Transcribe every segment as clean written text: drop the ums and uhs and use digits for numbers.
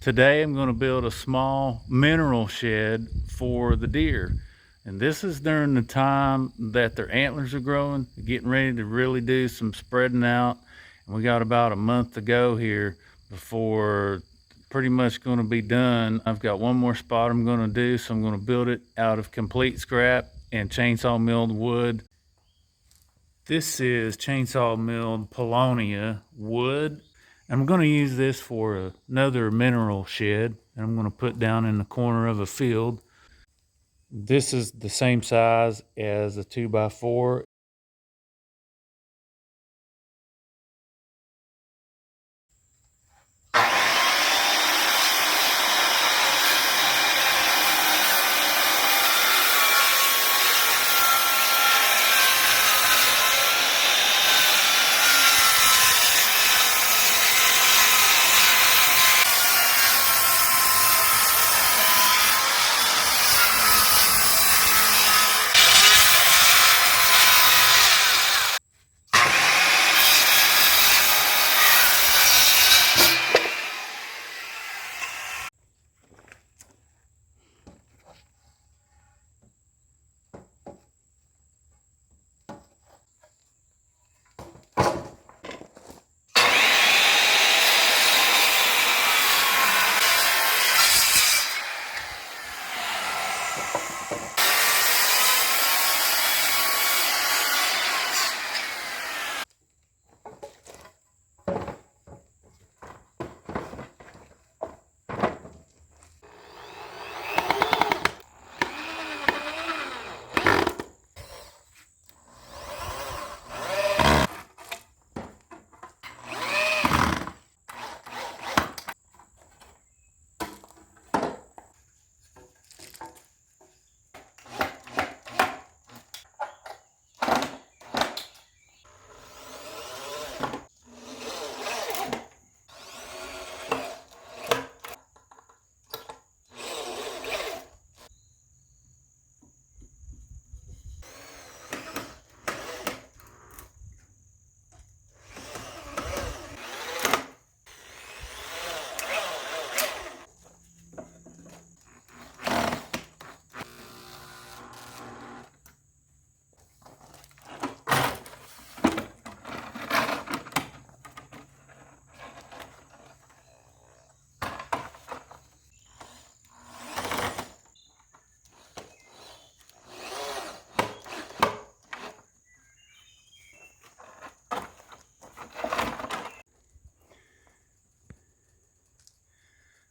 Today I'm going to build a small mineral shed for the deer. And this is during the time that their antlers are growing, getting ready to really do some spreading out. And we got about a month to go here before pretty much going to be done. I've got one more spot I'm going to do, so I'm going to build it out of complete scrap and chainsaw milled wood. This is chainsaw milled Polonia wood. I'm going to use this for another mineral shed that I'm going to put down in the corner of a field. This is the same size as a 2x4.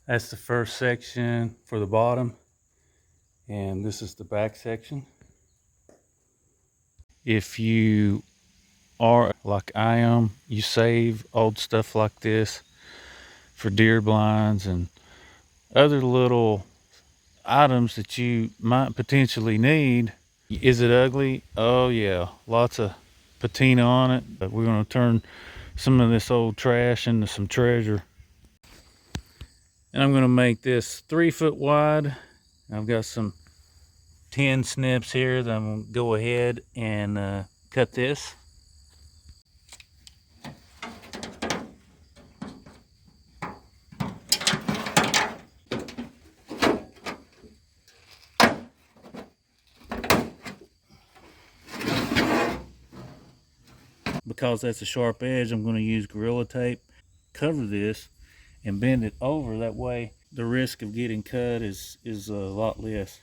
That's the first section for the bottom, and this is the back section. If you are like I am, you save old stuff like this for deer blinds and other little items that you might potentially need. Is it ugly? Oh yeah, lots of patina on it, but we're going to turn some of this old trash into some treasure. And I'm going to make this 3 foot wide. I've got some 10 snips here that I'm going to go ahead and cut this. Because that's a sharp edge, I'm going to use Gorilla Tape, cover this, and bend it over. That way the risk of getting cut is a lot less.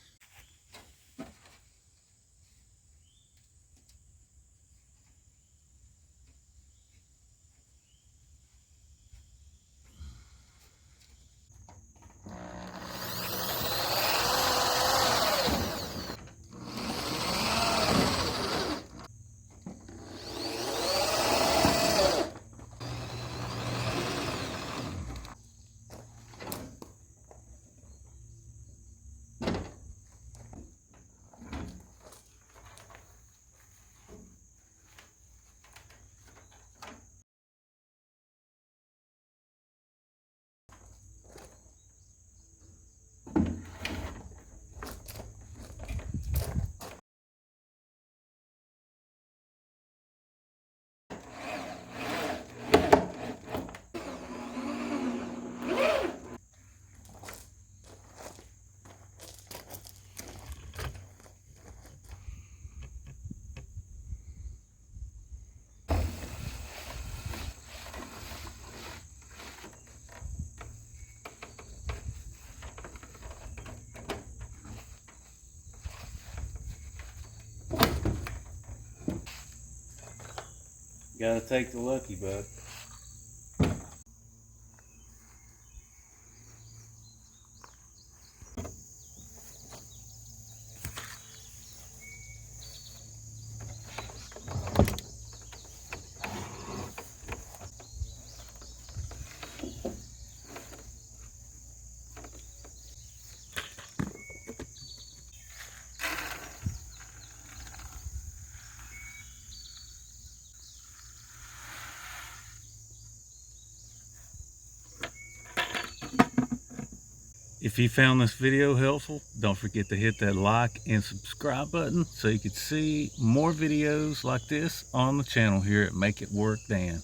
Gotta take the lucky, bud. If you found this video helpful, don't forget to hit that like and subscribe button so you can see more videos like this on the channel here at Make It Work Dan.